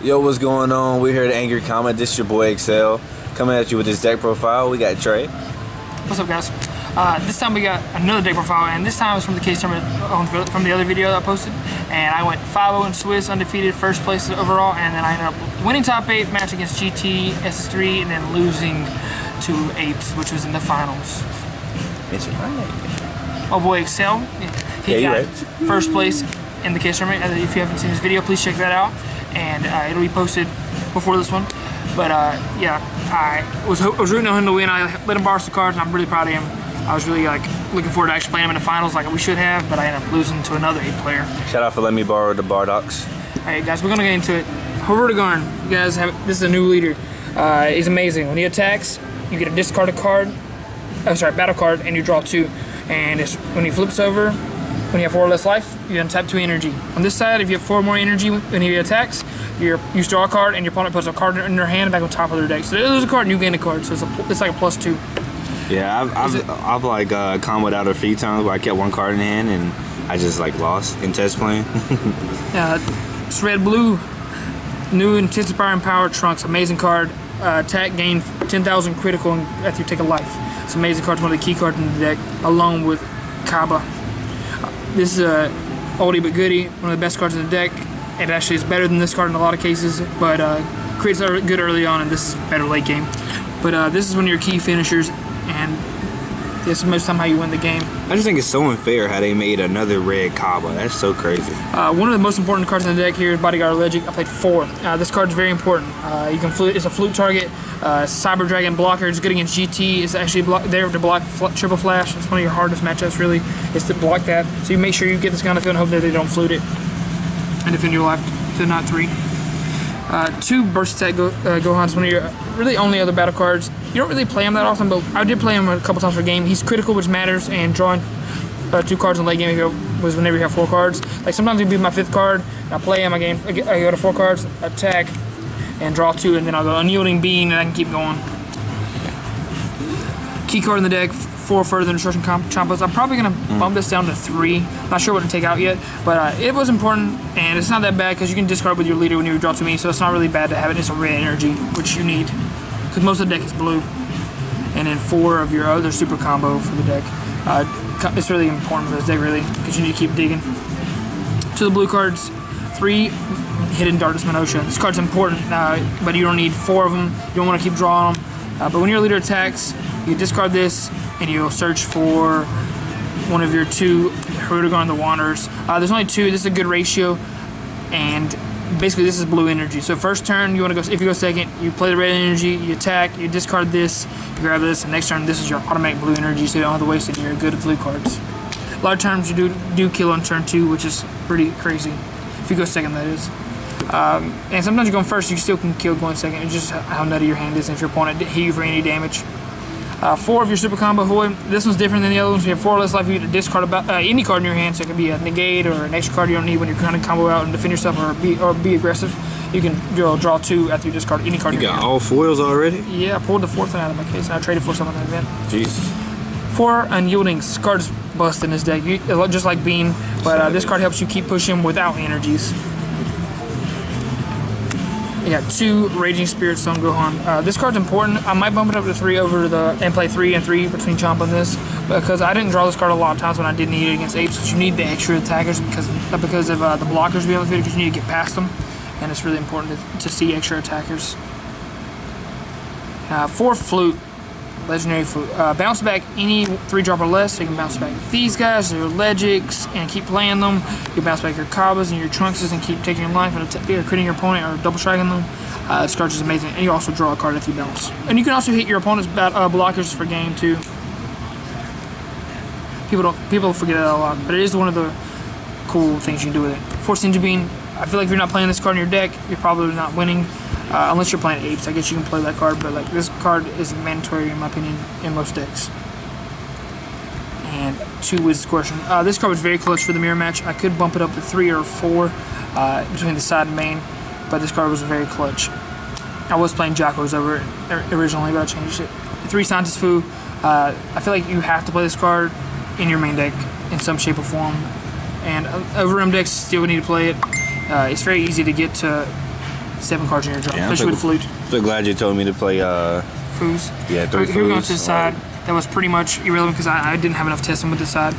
Yo, what's going on? We're here at Angry Comment. This is your boy Excel coming at you with this deck profile. We got Trey. What's up, guys? This time we got another deck profile, and this time it's from the case tournament from the other video that I posted. And I went 5-0 in Swiss, undefeated, first place overall, and then I ended up winning top 8 match against GT, SS3, and then losing to Apes, which was in the finals. It's right. My boy Excel, he got right. first place in the case tournament. If you haven't seen this video, please check that out, and it'll be posted before this one. But yeah, I was rooting on him to win. I let him borrow some cards, and I'm really proud of him. I was really looking forward to actually playing him in the finals like we should have, but I ended up losing to another 8 player. Shout out for letting me borrow the Bardox. Alright guys, we're gonna get into it. Hirudegarn, you guys have, this is a new leader. He's amazing. When he attacks, you get a discard a card, battle card, and you draw 2. And when he flips over, when you have 4 or less life, you untap 2 energy. On this side, if you have 4 more energy when he attacks, you draw a card, and your opponent puts a card in their hand back on top of their deck. So they lose a card, and you gain a card. So it's like a +2. Yeah, I've comboed out a few times where I kept 1 card in hand and I just lost in test playing. It's red blue, new intensifying power trunks, amazing card. Attack gain 10,000 critical after you take a life. It's an amazing card. It's one of the key cards in the deck, along with Kaba. This is a oldie but goodie, one of the best cards in the deck. It actually is better than this card in a lot of cases, but creates good early on, and this is better late game. But this is one of your key finishers, and this is most of the time how you win the game. I just think it's so unfair how they made another red Kaba. That's so crazy. One of the most important cards in the deck here is Bodyguard Allergic. I played 4. This card's very important. You can flute. It's a flute target. Cyber Dragon blocker. It's good against GT. It's actually there to block triple flash. It's one of your hardest matchups, really, is to block that. So you make sure you get this kind of field and hope that they don't flute it and defend your life to not 3. 2 burst attack Gohan's one of your really only other battle cards. You don't really play him that often, but I did play him a couple times per game. He's critical, which matters, and drawing 2 cards in late game was whenever you have 4 cards. Like sometimes he'd be my 5th card, and I play him, I go to 4 cards, attack, and draw 2, and then I'll go Unyielding Being, and I can keep going. Key card in the deck, 4 further destruction combos. I'm probably going to bump this down to 3. Not sure what to take out yet, but it was important, and it's not that bad because you can discard with your leader when you draw 2 many, so it's not really bad to have it. It's a red energy, which you need, because most of the deck is blue. And then 4 of your other super combo for the deck. It's really important for this deck, really, because you need to keep digging. To the blue cards, 3 Hidden Darkness Minotia. This card's important, but you don't need 4 of them. You don't want to keep drawing them. But when your leader attacks, you discard this, and you'll search for one of your 2 Hirudegarn the Wanderers. There's only 2. This is a good ratio, and basically this is blue energy. So first turn, you want to go. If you go second, you play the red energy, you attack, you discard this, you grab this, and next turn this is your automatic blue energy, so you don't have to waste it. You're good at blue cards. A lot of times you do kill on turn 2, which is pretty crazy. If you go second, that is. And sometimes you go first, you still can kill going second. It's just how nutty your hand is, and if your opponent hit you for any damage. 4 of your super combo Hoy. This one's different than the other ones. You have 4 less life. You get to discard any card in your hand, so it can be a negate or an extra card you don't need when you're trying to combo out and defend yourself or be aggressive. You can draw 2 after you discard any card. You got all foils already? Yeah, I pulled the 4th one out of my case, and I traded for some of the event. Jesus. 4 Unyielding. This card's bust in this deck, just like Bean, but this card helps you keep pushing without energies. You got 2 Raging Spirit Son Gohan. This card's important. I might bump it up to 3 and play 3 and 3 between Chomp and this, because I didn't draw this card a lot of times when I did need it against Apes, because you need the extra attackers because of the blockers being on the field, because you need to get past them, and it's really important to see extra attackers. 4 Flute. Legendary Flute. Bounce back any 3-drop or less, so you can bounce back these guys, your Legics, and keep playing them. You can bounce back your Kabas and your Trunkses and keep taking your life and critting your opponent or double striking them. This card is amazing, and you also draw a card if you bounce. And you can also hit your opponent's blockers for game too. People forget that a lot, but it is one of the cool things you can do with it. Force Ninja Bean. I feel like if you're not playing this card in your deck, you're probably not winning. Unless you're playing Apes, I guess you can play that card, but this card is mandatory in my opinion in most decks. And 2 Wiz Scorpion. This card was very clutch for the mirror match. I could bump it up to 3 or 4 between the side and main, but this card was very clutch. I was playing Jackos over it originally, but I changed it. 3 Scientist Fu. I feel like you have to play this card in your main deck in some shape or form, and overrun decks still need to play it. It's very easy to get to 7 cards in your draw, Yeah, especially with Flute. So glad you told me to play. Foos. Yeah, 3 Here we go to the foos. side. That was pretty much irrelevant because I didn't have enough testing with the side.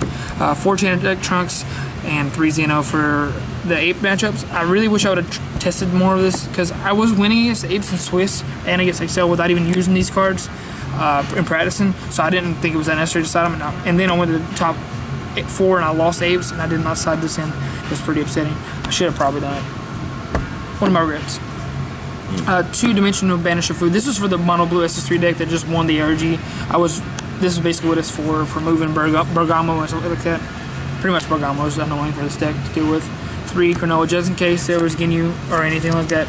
4 Chain Deck Trunks and 3 Xeno for the Ape matchups. I really wish I would have tested more of this because I was winning against the Apes and Swiss and against Excel without even using these cards in practicing. So I didn't think it was that necessary to side them. And then I went to the top 4 and I lost Apes and I did not side this in. It was pretty upsetting. I should have probably done it. One of my regrets. 2-dimensional Banish of Food. This was for the mono blue SS3 deck that just won the ARG. This is basically what it's for moving Bergamo and stuff like that. Pretty much Bergamo is annoying for this deck to deal with. 3 Cronoa, just in case there was Ginyu or anything like that.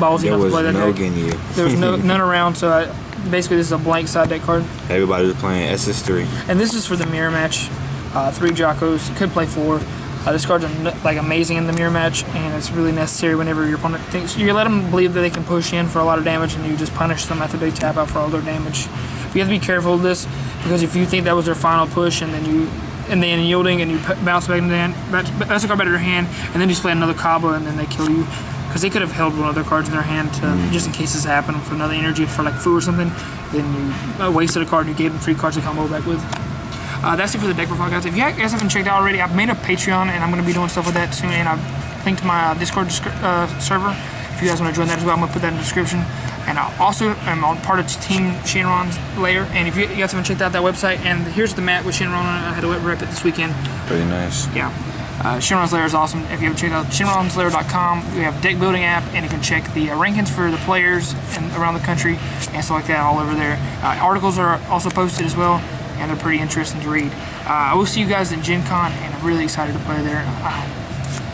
Ballsy enough to play that deck. There was none around, so basically this is a blank side deck card. Everybody was playing SS3. And this is for the mirror match. 3 Jocos, could play 4. This card's like amazing in the mirror match, and it's really necessary whenever your opponent thinks you let them believe that they can push in for a lot of damage, and you just punish them after they tap out for all their damage. You have to be careful of this because if you think that was their final push, and then yielding, and you bounce back in the hand, that's a card out of your hand, and then you just play another combo, and then they kill you because they could have held one of their cards in their hand to, just in case this happened for another energy for like Fu or something. Then you wasted a card and you gave them 3 cards to combo back with. That's it for the deck profile, guys. If you guys haven't checked out already, I've made a Patreon, and I'm going to be doing stuff with that soon, and I've linked my Discord server. If you guys want to join that as well, I'm going to put that in the description. And I also am on part of Team Shenron's lair, and if you guys haven't checked out that website, and here's the mat with Shenron. I had a rep it this weekend. Pretty nice. Yeah. Shenron's lair is awesome. If you haven't checked out shenronslair.com, we have a deck building app, and you can check the rankings for the players and around the country and stuff like that all over there. Articles are also posted as well, and they're pretty interesting to read. I will see you guys in Gen Con, and I'm really excited to play there.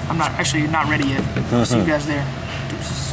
I'm not ready yet. I'll see you guys there. Deuces.